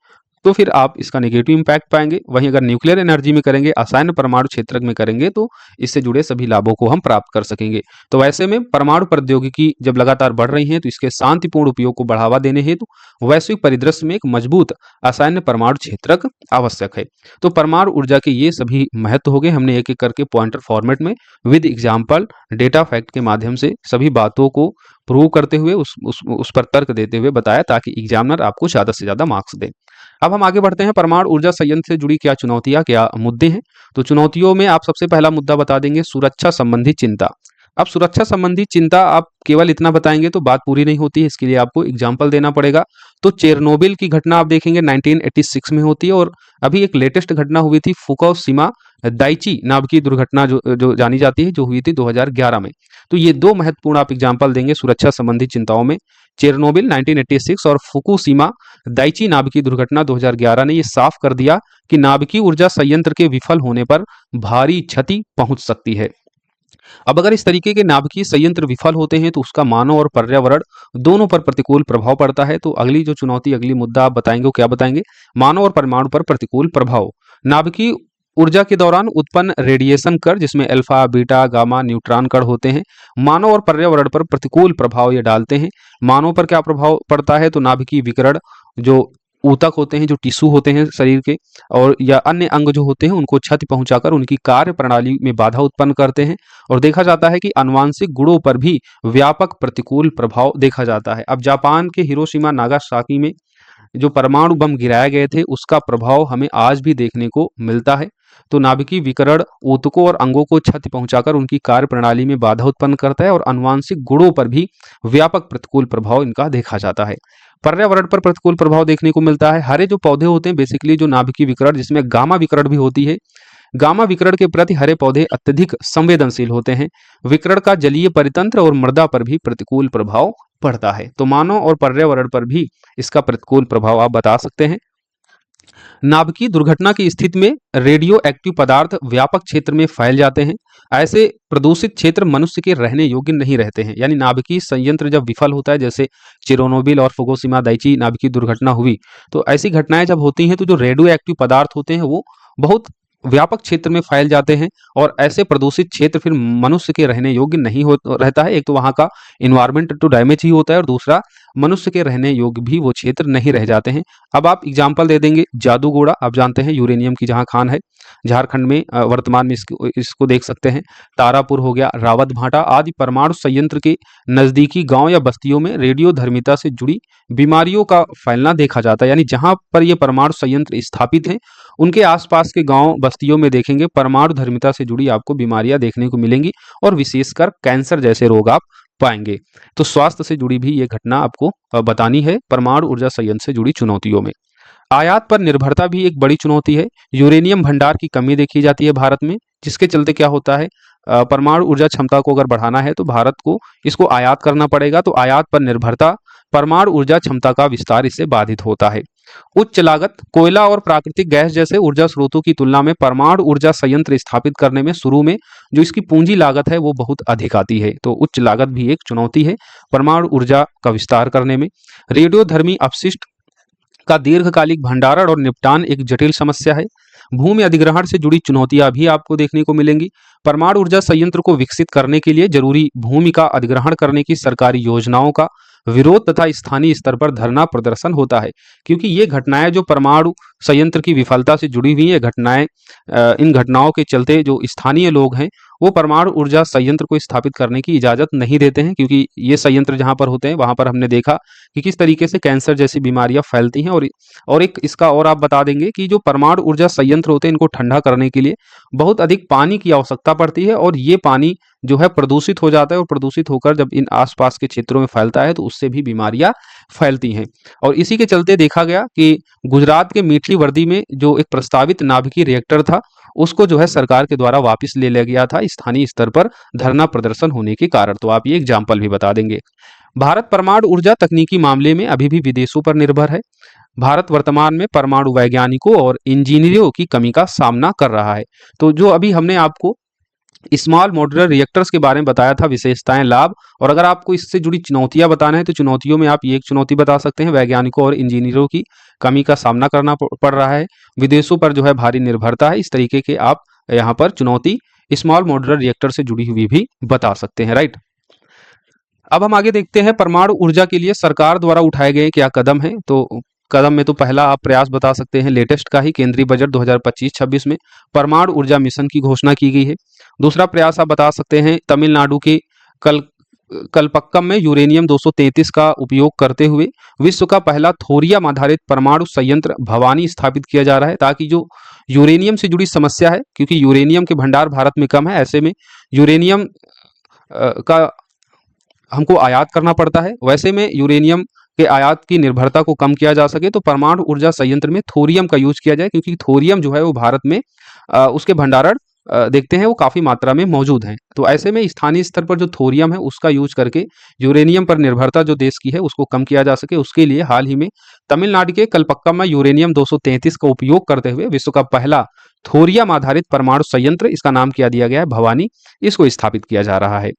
A: तो फिर आप इसका नेगेटिव इम्पैक्ट पाएंगे। वहीं अगर न्यूक्लियर एनर्जी में करेंगे, असैन्य परमाणु क्षेत्रक में करेंगे, तो इससे जुड़े सभी लाभों को हम प्राप्त कर सकेंगे। तो वैसे में परमाणु प्रौद्योगिकी जब लगातार बढ़ रही है तो इसके शांतिपूर्ण उपयोग को बढ़ावा देने हेतु वैश्विक परिदृश्य में एक मजबूत असैन्य परमाणु क्षेत्रक आवश्यक है। तो परमाणु ऊर्जा के ये सभी महत्व हो गए। हमने एक एक करके पॉइंटर फॉर्मेट में विद एग्जाम्पल, डेटा, फैक्ट के माध्यम से सभी बातों को प्रूव करते हुए उस पर तर्क देते हुए बताया, ताकि एग्जामिनर आपको ज्यादा से ज्यादा मार्क्स दे। अब हम आगे बढ़ते हैं, परमाणु ऊर्जा संयंत्र से जुड़ी क्या चुनौतियां, क्या मुद्दे हैं। तो चुनौतियों में आप सबसे पहला मुद्दा बता देंगे सुरक्षा संबंधी चिंता। अब सुरक्षा संबंधी चिंता आप केवल इतना बताएंगे तो बात पूरी नहीं होती है, इसके लिए आपको एग्जाम्पल देना पड़ेगा। तो चेरनोबिल की घटना आप देखेंगे 1986 में होती है, और अभी एक लेटेस्ट घटना हुई थी फुकुशिमा दाइची नाम की दुर्घटना जो जानी जाती है, जो हुई थी 2011 में। तो ये दो महत्वपूर्ण आप एग्जाम्पल देंगे सुरक्षा संबंधी चिंताओं में। चेरनोबिल 1986 और फुकुशिमा दाइची नाभिकीय दुर्घटना 2011 ने ये साफ कर दिया कि नाभिकीय ऊर्जा संयंत्र के विफल होने पर भारी क्षति पहुंच सकती है। अब अगर इस तरीके के नाभिकीय संयंत्र विफल होते हैं तो उसका मानव और पर्यावरण दोनों पर प्रतिकूल प्रभाव पड़ता है। तो अगली जो चुनौती, अगली मुद्दा आप बताएंगे वो क्या बताएंगे, मानव और परमाणु पर प्रतिकूल प्रभाव। नाभिकीय ऊर्जा के दौरान उत्पन्न रेडिएशन कण, जिसमें अल्फा, बीटा, गामा, न्यूट्रॉन कण होते हैं, मानव और पर्यावरण पर प्रतिकूल प्रभाव ये डालते हैं। मानव पर क्या प्रभाव पड़ता है, तो नाभिकीय विकिरण, जो ऊतक होते हैं, जो टिश्यू होते हैं शरीर के, और या अन्य अंग जो होते हैं, उनको क्षति पहुंचाकर उनकी कार्य प्रणाली में बाधा उत्पन्न करते हैं। और देखा जाता है कि आनुवांशिक गुणों पर भी व्यापक प्रतिकूल प्रभाव देखा जाता है। अब जापान के हिरोशिमा नागासाकी में जो परमाणु बम गिराए गए थे उसका प्रभाव हमें आज भी देखने को मिलता है। तो नाभिकीय विकिरण ऊतकों और अंगों को क्षति पहुंचाकर उनकी कार्य प्रणाली में बाधा उत्पन्न करता है, और आनुवांशिक गुणों पर भी व्यापक प्रतिकूल प्रभाव इनका देखा जाता है। पर्यावरण पर प्रतिकूल प्रभाव देखने को मिलता है। हरे जो पौधे होते हैं, बेसिकली जो नाभिकीय विकिरण, जिसमें गामा विकिरण भी होती है, गामा विकिरण के प्रति हरे पौधे अत्यधिक संवेदनशील होते हैं। विकिरण का जलीय परितंत्र और मृदा पर भी प्रतिकूल प्रभाव पड़ता है। तो मानव और पर्यावरण पर भी इसका प्रतिकूल प्रभाव आप बता सकते हैं। नाभिकीय दुर्घटना की स्थिति में रेडियो एक्टिव पदार्थ व्यापक क्षेत्र में फैल जाते हैं। ऐसे प्रदूषित क्षेत्र मनुष्य के रहने योग्य नहीं रहते हैं। यानी नाभिकीय संयंत्र जब विफल होता है, जैसे चेरनोबिल और फुकुशिमा दाइची नाभिकीय दुर्घटना हुई, तो ऐसी घटनाएं जब होती हैं तो जो रेडियो एक्टिव पदार्थ होते हैं वो बहुत व्यापक क्षेत्र में फैल जाते हैं, और ऐसे प्रदूषित क्षेत्र फिर मनुष्य के रहने योग्य नहीं रहता है। एक तो वहाँ का इन्वायरमेंट तो डैमेज ही होता है, और दूसरा मनुष्य के रहने योग्य भी वो क्षेत्र नहीं रह जाते हैं। अब आप एग्जाम्पल दे देंगे जादूगोड़ा, आप जानते हैं यूरेनियम की जहाँ खान है झारखंड में, वर्तमान में इसको देख सकते हैं। तारापुर हो गया, रावत भाटा आदि परमाणु संयंत्र के नजदीकी गांव या बस्तियों में रेडियो धर्मिता से जुड़ी बीमारियों का फैलना देखा जाता है। यानी जहां पर ये परमाणु संयंत्र स्थापित हैं उनके आसपास के गांव बस्तियों में देखेंगे परमाणु धर्मिता से जुड़ी आपको बीमारियां देखने को मिलेंगी, और विशेषकर कैंसर जैसे रोग आप पाएंगे। तो स्वास्थ्य से जुड़ी भी ये घटना आपको बतानी है परमाणु ऊर्जा संयंत्र से जुड़ी चुनौतियों में। आयात पर निर्भरता भी एक बड़ी चुनौती है। यूरेनियम भंडार की कमी देखी जाती है भारत में, जिसके चलते क्या होता है, परमाणु ऊर्जा क्षमता को अगर बढ़ाना है तो भारत को इसको आयात करना पड़ेगा। तो आयात पर निर्भरता परमाणु ऊर्जा क्षमता का विस्तार इससे बाधित होता है। उच्च लागत, कोयला और प्राकृतिक गैस जैसे ऊर्जा स्रोतों की तुलना में परमाणु ऊर्जा संयंत्र स्थापित करने में शुरू में जो इसकी पूंजी लागत है वो बहुत अधिक आती है। तो उच्च लागत भी एक चुनौती है परमाणु ऊर्जा का विस्तार करने में। रेडियोधर्मी अपशिष्ट का दीर्घकालिक भंडारण और निपटान एक जटिल समस्या है। भूमि अधिग्रहण से जुड़ी चुनौतियां भी आपको देखने को मिलेंगी। परमाणु ऊर्जा संयंत्र को विकसित करने के लिए जरूरी भूमि का अधिग्रहण करने की सरकारी योजनाओं का विरोध तथा स्थानीय स्तर पर धरना प्रदर्शन होता है, क्योंकि ये घटनाएं जो परमाणु संयंत्र की विफलता से जुड़ी हुई ये घटनाएं, इन घटनाओं के चलते जो स्थानीय लोग हैं वो परमाणु ऊर्जा संयंत्र को स्थापित करने की इजाजत नहीं देते हैं, क्योंकि ये संयंत्र जहां पर होते हैं वहां पर हमने देखा कि किस तरीके से कैंसर जैसी बीमारियां फैलती हैं। और एक इसका और आप बता देंगे कि जो परमाणु ऊर्जा संयंत्र होते हैं इनको ठंडा करने के लिए बहुत अधिक पानी की आवश्यकता पड़ती है, और ये पानी जो है प्रदूषित हो जाता है, और प्रदूषित होकर जब इन आसपास के क्षेत्रों में फैलता है तो उससे भी बीमारियां फैलती हैं। और इसी के चलते देखा गया कि गुजरात के मीठली वर्दी में जो एक प्रस्तावित नाभिकीय रिएक्टर था उसको जो है सरकार के द्वारा वापस ले लिया गया था स्थानीय स्तर पर धरना प्रदर्शन होने के कारण। तो आप ये एग्जाम्पल भी बता देंगे। भारत परमाणु ऊर्जा तकनीकी मामले में अभी भी विदेशों पर निर्भर है। भारत वर्तमान में परमाणु वैज्ञानिकों और इंजीनियरों की कमी का सामना कर रहा है। तो जो अभी हमने आपको स्मॉल मॉड्यूलर रिएक्टर्स के बारे में बताया था, विशेषताएं, लाभ, और अगर आपको इससे जुड़ी चुनौतियां बताना है तो चुनौतियों में आप ये एक चुनौती बता सकते हैं, वैज्ञानिकों और इंजीनियरों की कमी का सामना करना पड़ रहा है, विदेशों पर जो है भारी निर्भरता है। इस तरीके के आप यहाँ पर चुनौती स्मॉल मॉड्यूलर रिएक्टर से जुड़ी हुई भी बता सकते हैं, राइट। अब हम आगे देखते हैं परमाणु ऊर्जा के लिए सरकार द्वारा उठाए गए क्या कदम हैं। तो कदम में तो पहला आप प्रयास बता सकते हैं लेटेस्ट का ही, केंद्रीय बजट 2025-26 में परमाणु ऊर्जा मिशन की घोषणा की गई है। दूसरा प्रयास आप बता सकते हैं तमिलनाडु के कलपक्कम में यूरेनियम 233 का उपयोग करते हुए विश्व का पहला थोरियम आधारित परमाणु संयंत्र भवानी स्थापित किया जा रहा है, ताकि जो यूरेनियम से जुड़ी समस्या है, क्योंकि यूरेनियम के भंडार भारत में कम है, ऐसे में यूरेनियम का हमको आयात करना पड़ता है। वैसे में यूरेनियम के आयात की निर्भरता को कम किया जा सके तो परमाणु ऊर्जा संयंत्र में थोरियम का यूज किया जाए, क्योंकि थोरियम जो है वो भारत में उसके भंडारण देखते हैं वो काफी मात्रा में मौजूद हैं। तो ऐसे में स्थानीय स्तर पर जो थोरियम है उसका यूज करके यूरेनियम पर निर्भरता जो देश की है उसको कम किया जा सके, उसके लिए हाल ही में तमिलनाडु के कलपक्कम में यूरेनियम 233 का उपयोग करते हुए विश्व का पहला थोरियम आधारित परमाणु संयंत्र, इसका नाम क्या दिया गया है, भवानी, इसको स्थापित किया जा रहा है।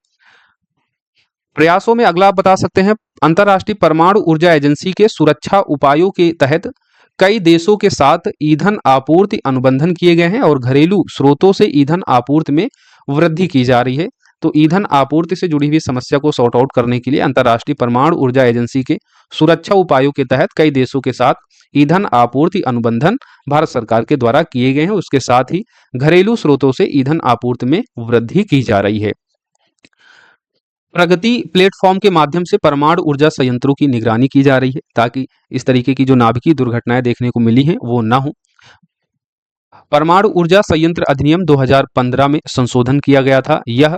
A: प्रयासों में अगला आप बता सकते हैं अंतर्राष्ट्रीय परमाणु ऊर्जा एजेंसी के सुरक्षा उपायों के तहत कई देशों के साथ ईंधन आपूर्ति अनुबंधन किए गए हैं और घरेलू स्रोतों से ईंधन आपूर्ति में वृद्धि की जा रही है। तो ईंधन आपूर्ति से जुड़ी हुई समस्या को सॉर्ट आउट करने के लिए अंतर्राष्ट्रीय परमाणु ऊर्जा एजेंसी के सुरक्षा उपायों के तहत कई देशों के साथ ईंधन आपूर्ति अनुबंधन भारत सरकार के द्वारा किए गए हैं। उसके साथ ही घरेलू स्रोतों से ईंधन आपूर्ति में वृद्धि की जा रही है। प्रगति प्लेटफॉर्म के माध्यम से परमाणु ऊर्जा संयंत्रों की निगरानी की जा रही है, ताकि इस तरीके की जो नाभिकीय दुर्घटनाएं देखने को मिली हैं वो ना हो। परमाणु ऊर्जा संयंत्र अधिनियम 2015 में संशोधन किया गया था। यह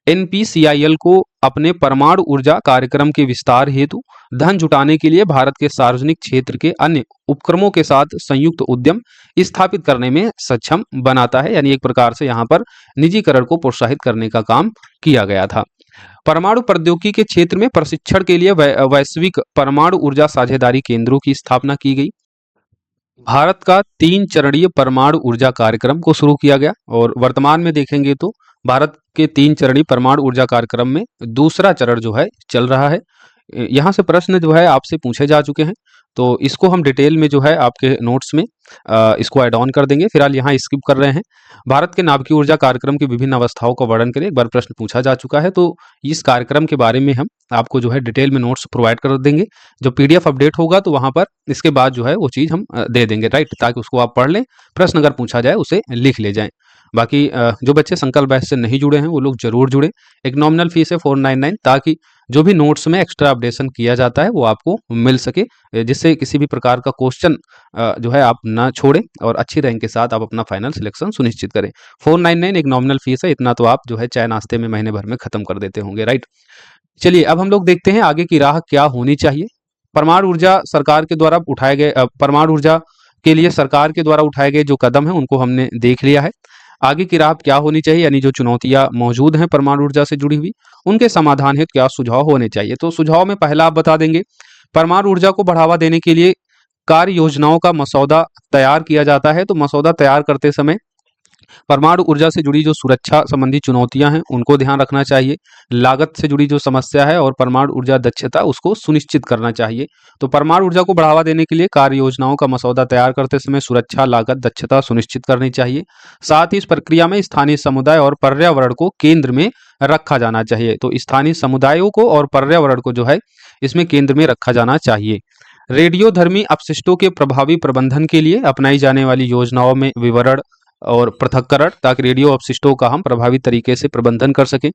A: एनपीसीआईएल को अपने परमाणु ऊर्जा कार्यक्रम के विस्तार हेतु धन जुटाने के लिए भारत के सार्वजनिक क्षेत्र के अन्य उपक्रमों के साथ संयुक्त उद्यम स्थापित करने में सक्षम बनाता है, यानी एक प्रकार से यहाँ पर निजीकरण को प्रोत्साहित करने का काम किया गया था। परमाणु प्रौद्योगिकी के क्षेत्र में प्रशिक्षण के लिए वैश्विक परमाणु ऊर्जा साझेदारी केंद्रों की स्थापना की गई। भारत का 3 चरणीय परमाणु ऊर्जा कार्यक्रम को शुरू किया गया, और वर्तमान में देखेंगे तो भारत के 3 चरणीय परमाणु ऊर्जा कार्यक्रम में दूसरा चरण जो है चल रहा है। यहाँ से प्रश्न जो है आपसे पूछे जा चुके हैं, तो इसको हम डिटेल में जो है आपके नोट्स में इसको ऐड ऑन कर देंगे, फिलहाल यहाँ स्किप कर रहे हैं। भारत के नाभिकीय ऊर्जा कार्यक्रम की विभिन्न अवस्थाओं का वर्णन करें, एक बार प्रश्न पूछा जा चुका है, तो इस कार्यक्रम के बारे में हम आपको जो है डिटेल में नोट्स प्रोवाइड कर देंगे। जो पीडीएफ अपडेट होगा तो वहाँ पर इसके बाद जो है वो चीज़ हम दे देंगे, राइट, ताकि उसको आप पढ़ लें, प्रश्न अगर पूछा जाए उसे लिख ले जाएं। बाकी जो बच्चे संकल्प बैच से नहीं जुड़े हैं वो लोग जरूर जुड़े। एक नॉमिनल फीस है 499, ताकि जो भी नोट्स में एक्स्ट्रा अपडेशन किया जाता है वो आपको मिल सके, जिससे किसी भी प्रकार का क्वेश्चन जो है आप ना छोड़ें और अच्छी रैंक के साथ आप अपना फाइनल सिलेक्शन सुनिश्चित करें। 499 एक नॉमिनल फीस है, इतना तो आप जो है चाय नाश्ते में महीने भर में खत्म कर देते होंगे, राइट। चलिए अब हम लोग देखते हैं आगे की राह क्या होनी चाहिए। परमाणु ऊर्जा सरकार के द्वारा उठाए गए परमाणु ऊर्जा के लिए सरकार के द्वारा उठाए गए जो कदम है उनको हमने देख लिया है। आगे की राह क्या होनी चाहिए, यानी जो चुनौतियां मौजूद हैं परमाणु ऊर्जा से जुड़ी हुई, उनके समाधान हेतु क्या सुझाव होने चाहिए। तो सुझाव में पहला आप बता देंगे परमाणु ऊर्जा को बढ़ावा देने के लिए कार्य योजनाओं का मसौदा तैयार किया जाता है। तो मसौदा तैयार करते समय परमाणु ऊर्जा से जुड़ी जो सुरक्षा संबंधी चुनौतियां हैं उनको ध्यान रखना चाहिए, लागत से जुड़ी जो समस्या है और परमाणु ऊर्जा दक्षता उसको सुनिश्चित करना चाहिए। तो परमाणु ऊर्जा को बढ़ावा देने के लिए कार्य योजनाओं का मसौदा तैयार करते समय सुरक्षा, लागत, दक्षता सुनिश्चित करनी चाहिए। साथ ही इस प्रक्रिया में स्थानीय समुदाय और पर्यावरण को केंद्र में रखा जाना चाहिए। तो स्थानीय समुदायों को और पर्यावरण को जो है इसमें केंद्र में रखा जाना चाहिए। रेडियोधर्मी अपशिष्टों के प्रभावी प्रबंधन के लिए अपनाई जाने वाली योजनाओं में विवरण और पृथक्करण, ताकि रेडियो अपशिष्टों का हम प्रभावी तरीके से प्रबंधन कर सकें,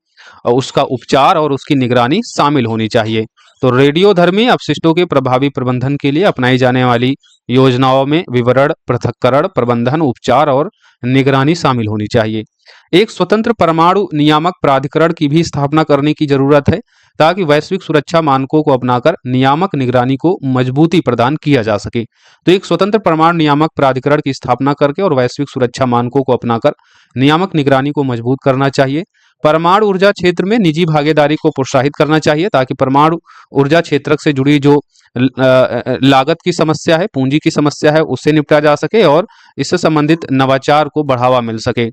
A: और उसका उपचार और उसकी निगरानी शामिल होनी चाहिए। तो रेडियोधर्मी अपशिष्टों के प्रभावी प्रबंधन के लिए अपनाई जाने वाली योजनाओं में विवरण, पृथक्करण, प्रबंधन, उपचार और निगरानी शामिल होनी चाहिए। एक स्वतंत्र परमाणु नियामक प्राधिकरण की भी स्थापना करने की जरूरत है, ताकि वैश्विक सुरक्षा मानकों को अपनाकर नियामक निगरानी को मजबूती प्रदान किया जा सके। तो एक स्वतंत्र परमाणु नियामक प्राधिकरण की स्थापना करके और वैश्विक सुरक्षा मानकों को अपनाकर नियामक निगरानी को मजबूत करना चाहिए। परमाणु ऊर्जा क्षेत्र में निजी भागीदारी को प्रोत्साहित करना चाहिए, ताकि परमाणु ऊर्जा क्षेत्र से जुड़ी जो लागत की समस्या है, पूंजी की समस्या है, उससे निपटा जा सके और इससे संबंधित नवाचार को बढ़ावा मिल सके।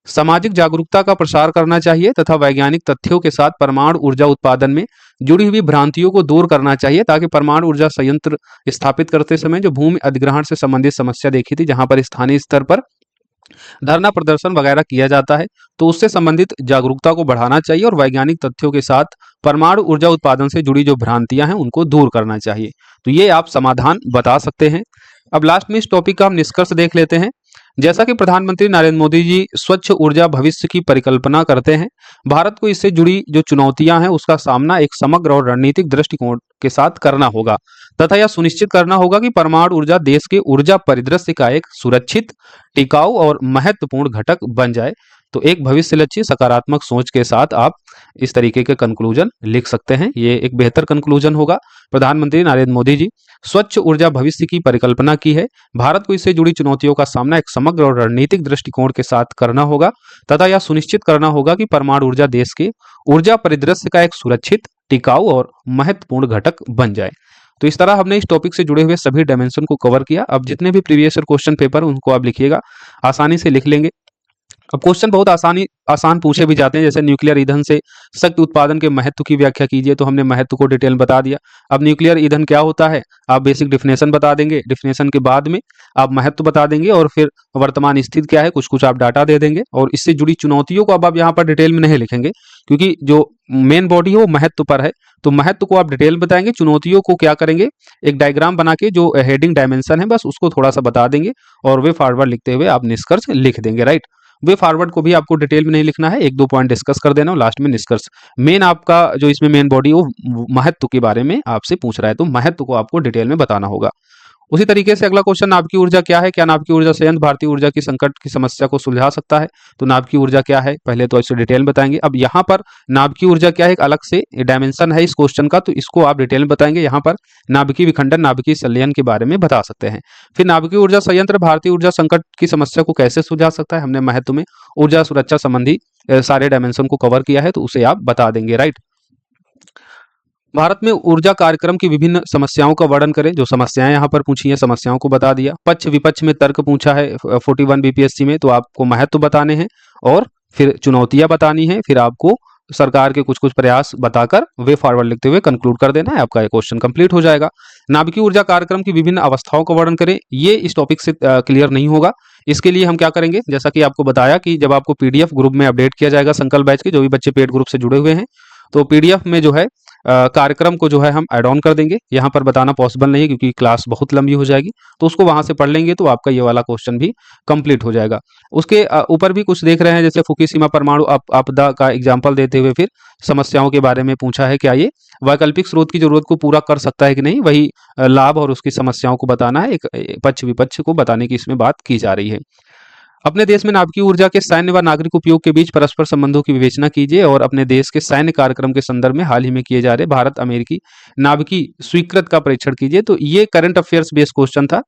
A: सामाजिक जागरूकता का प्रसार करना चाहिए तथा वैज्ञानिक तथ्यों के साथ परमाणु ऊर्जा उत्पादन में जुड़ी हुई भ्रांतियों को दूर करना चाहिए, ताकि परमाणु ऊर्जा संयंत्र स्थापित करते समय जो भूमि अधिग्रहण से संबंधित समस्या देखी थी, जहां पर स्थानीय स्तर पर धरना प्रदर्शन वगैरह किया जाता है, तो उससे संबंधित जागरूकता को बढ़ाना चाहिए और वैज्ञानिक तथ्यों के साथ परमाणु ऊर्जा उत्पादन से जुड़ी जो भ्रांतियां हैं उनको दूर करना चाहिए। तो ये आप समाधान बता सकते हैं। अब लास्ट में इस टॉपिक का हम निष्कर्ष देख लेते हैं। जैसा कि प्रधानमंत्री नरेंद्र मोदी जी स्वच्छ ऊर्जा भविष्य की परिकल्पना करते हैं, भारत को इससे जुड़ी जो चुनौतियां हैं उसका सामना एक समग्र और रणनीतिक दृष्टिकोण के साथ करना होगा तथा यह सुनिश्चित करना होगा कि परमाणु ऊर्जा देश के ऊर्जा परिदृश्य का एक सुरक्षित, टिकाऊ और महत्वपूर्ण घटक बन जाए। तो एक भविष्यलक्षी सकारात्मक सोच के साथ आप इस तरीके के कंक्लूजन लिख सकते हैं। ये एक बेहतर कंक्लूजन होगा। प्रधानमंत्री नरेंद्र मोदी जी स्वच्छ ऊर्जा भविष्य की परिकल्पना की है, भारत को इससे जुड़ी चुनौतियों का सामना एक समग्र और रणनीतिक दृष्टिकोण के साथ करना होगा तथा यह सुनिश्चित करना होगा कि परमाणु ऊर्जा देश के ऊर्जा परिदृश्य का एक सुरक्षित, टिकाऊ और महत्वपूर्ण घटक बन जाए। तो इस तरह हमने इस टॉपिक से जुड़े हुए सभी डायमेंशन को कवर किया। अब जितने भी प्रीवियस ईयर क्वेश्चन पेपर उनको आप लिखिएगा, आसानी से लिख लेंगे। अब क्वेश्चन बहुत आसान पूछे भी जाते हैं, जैसे न्यूक्लियर ईंधन से शक्ति उत्पादन के महत्व की व्याख्या कीजिए, तो हमने महत्व को डिटेल में बता दिया। अब न्यूक्लियर ईंधन क्या होता है आप बेसिक डिफिनेशन बता देंगे, डिफिनेशन के बाद में आप महत्व बता देंगे और फिर वर्तमान स्थिति क्या है, कुछ कुछ आप डाटा दे देंगे और इससे जुड़ी चुनौतियों को अब आप यहाँ पर डिटेल में नहीं लिखेंगे, क्योंकि जो मेन बॉडी है वो महत्व पर है। तो महत्व को आप डिटेल में बताएंगे, चुनौतियों को क्या करेंगे, एक डायग्राम बना के जो हेडिंग डायमेंशन है बस उसको थोड़ा सा बता देंगे और वे फॉरवर्ड लिखते हुए आप निष्कर्ष लिख देंगे। राइट, वे फॉरवर्ड को भी आपको डिटेल में नहीं लिखना है, एक दो पॉइंट डिस्कस कर देना और लास्ट में निष्कर्ष। मेन आपका जो इसमें मेन बॉडी वो महत्व के बारे में आपसे पूछ रहा है, तो महत्व को आपको डिटेल में बताना होगा। उसी तरीके से अगला क्वेश्चन, नाभिकीय ऊर्जा क्या है, क्या नाभिकीय ऊर्जा संयंत्र भारतीय ऊर्जा की संकट की समस्या को सुलझा सकता है। तो नाभिकीय ऊर्जा क्या है पहले तो इसे डिटेल बताएंगे। अब यहाँ पर नाभिकीय ऊर्जा क्या है एक अलग से डायमेंशन है इस क्वेश्चन का, तो इसको आप डिटेल में बताएंगे। यहाँ पर नाभिकीय विखंडन, नाभिकीय संलयन के बारे में बता सकते हैं। फिर नाभिकीय ऊर्जा संयंत्र भारतीय ऊर्जा संकट की समस्या को कैसे सुलझा सकता है, हमने महत्व में ऊर्जा सुरक्षा संबंधी सारे डायमेंशन को कवर किया है, तो उसे आप बता देंगे। राइट, भारत में ऊर्जा कार्यक्रम की विभिन्न समस्याओं का वर्णन करें, जो समस्याएं यहाँ पर पूछी हैं समस्याओं को बता दिया। पक्ष विपक्ष में तर्क पूछा है 41 बीपीएससी में, तो आपको महत्व बताने हैं और फिर चुनौतियां बतानी है, फिर आपको सरकार के कुछ कुछ प्रयास बताकर वे फॉरवर्ड लिखते हुए कंक्लूड कर देना है, आपका क्वेश्चन कंप्लीट हो जाएगा। नाभिकीय ऊर्जा कार्यक्रम की विभिन्न अवस्थाओं का वर्णन करें, ये इस टॉपिक से क्लियर नहीं होगा। इसके लिए हम क्या करेंगे, जैसा कि आपको बताया कि जब आपको पीडीएफ ग्रुप में अपडेट किया जाएगा संकल्प बैच के, जो भी बच्चे पेड ग्रुप से जुड़े हुए हैं, तो पीडीएफ में जो है कार्यक्रम को जो है हम ऐड ऑन कर देंगे। यहाँ पर बताना पॉसिबल नहीं है क्योंकि क्लास बहुत लंबी हो जाएगी, तो उसको वहां से पढ़ लेंगे तो आपका ये वाला क्वेश्चन भी कंप्लीट हो जाएगा। उसके ऊपर भी कुछ देख रहे हैं, जैसे फुकुशिमा परमाणु आपदा का एग्जाम्पल देते हुए फिर समस्याओं के बारे में पूछा है, क्या ये वैकल्पिक स्रोत की जरूरत को पूरा कर सकता है कि नहीं, वही लाभ और उसकी समस्याओं को बताना है, एक पक्ष विपक्ष को बताने की इसमें बात की जा रही है। अपने देश में नाभिकीय ऊर्जा के सैन्य व नागरिक उपयोग के बीच परस्पर संबंधों की विवेचना कीजिए और अपने देश के सैन्य कार्यक्रम के संदर्भ में हाल ही में किए जा रहे भारत अमेरिकी नाभिकीय स्वीकृत का परीक्षण कीजिए। तो ये करंट अफेयर्स बेस्ड क्वेश्चन था।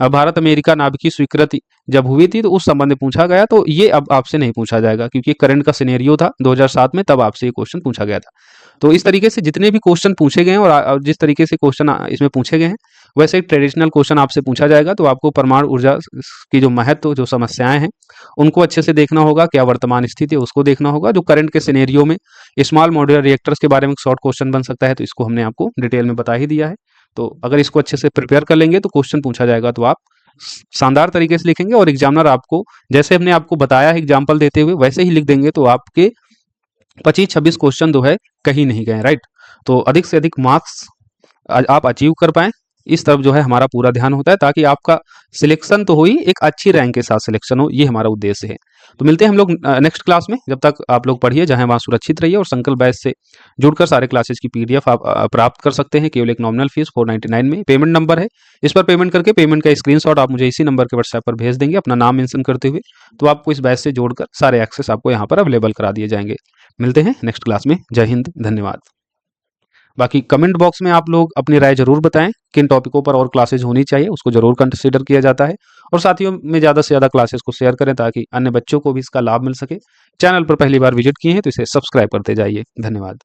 A: भारत अमेरिका नाभिकीय स्वीकृति जब हुई थी तो उस संबंध में पूछा गया, तो ये अब आपसे नहीं पूछा जाएगा क्योंकि करंट का सिनेरियो था 2007 में, तब आपसे ये क्वेश्चन पूछा गया था। तो इस तरीके से जितने भी क्वेश्चन पूछे गए हैं और जिस तरीके से क्वेश्चन इसमें पूछे गए हैं वैसे एक ट्रेडिशनल क्वेश्चन आपसे पूछा जाएगा। तो आपको परमाणु ऊर्जा की जो महत्व, जो समस्याएं हैं उनको अच्छे से देखना होगा, क्या वर्तमान स्थिति है उसको देखना होगा। जो करंट के सिनेरियो में स्मॉल मॉड्यूलर रिएक्टर्स के बारे में शॉर्ट क्वेश्चन बन सकता है, तो इसको हमने आपको डिटेल में बता ही दिया है। तो अगर इसको अच्छे से प्रिपेयर कर लेंगे तो क्वेश्चन पूछा जाएगा तो आप शानदार तरीके से लिखेंगे, और एग्जामिनर आपको जैसे हमने आपको बताया है एग्जाम्पल देते हुए वैसे ही लिख देंगे, तो आपके 25-26 क्वेश्चन जो है कहीं नहीं गए, राइट। तो अधिक से अधिक मार्क्स आप अचीव कर पाएं, इस तरफ जो है हमारा पूरा ध्यान होता है, ताकि आपका सिलेक्शन तो हो ही, एक अच्छी रैंक के साथ सिलेक्शन हो, ये हमारा उद्देश्य है। तो मिलते हैं हम लोग नेक्स्ट क्लास में। जब तक आप लोग पढ़िए, जहां वहाँ सुरक्षित रहिए, और संकल्प बैच से जुड़कर सारे क्लासेस की पीडीएफ आप प्राप्त कर सकते हैं केवल एक नॉमिनल फीस 499 में। पेमेंट नंबर है, इस पर पेमेंट करके पेमेंट का स्क्रीनशॉट आप मुझे इसी नंबर के व्हाट्सएप पर भेज देंगे अपना नाम मेंशन करते हुए, तो आपको इस बैच से जोड़कर सारे एक्सेस आपको यहाँ पर अवेलेबल करा दिए जाएंगे। मिलते हैं नेक्स्ट क्लास में। जय हिंद, धन्यवाद। बाकी कमेंट बॉक्स में आप लोग अपनी राय जरूर बताएं, किन टॉपिकों पर और क्लासेज होनी चाहिए, उसको जरूर कंसिडर किया जाता है। और साथियों में ज़्यादा से ज़्यादा क्लासेस को शेयर करें ताकि अन्य बच्चों को भी इसका लाभ मिल सके। चैनल पर पहली बार विजिट किए हैं तो इसे सब्सक्राइब करते जाइए। धन्यवाद।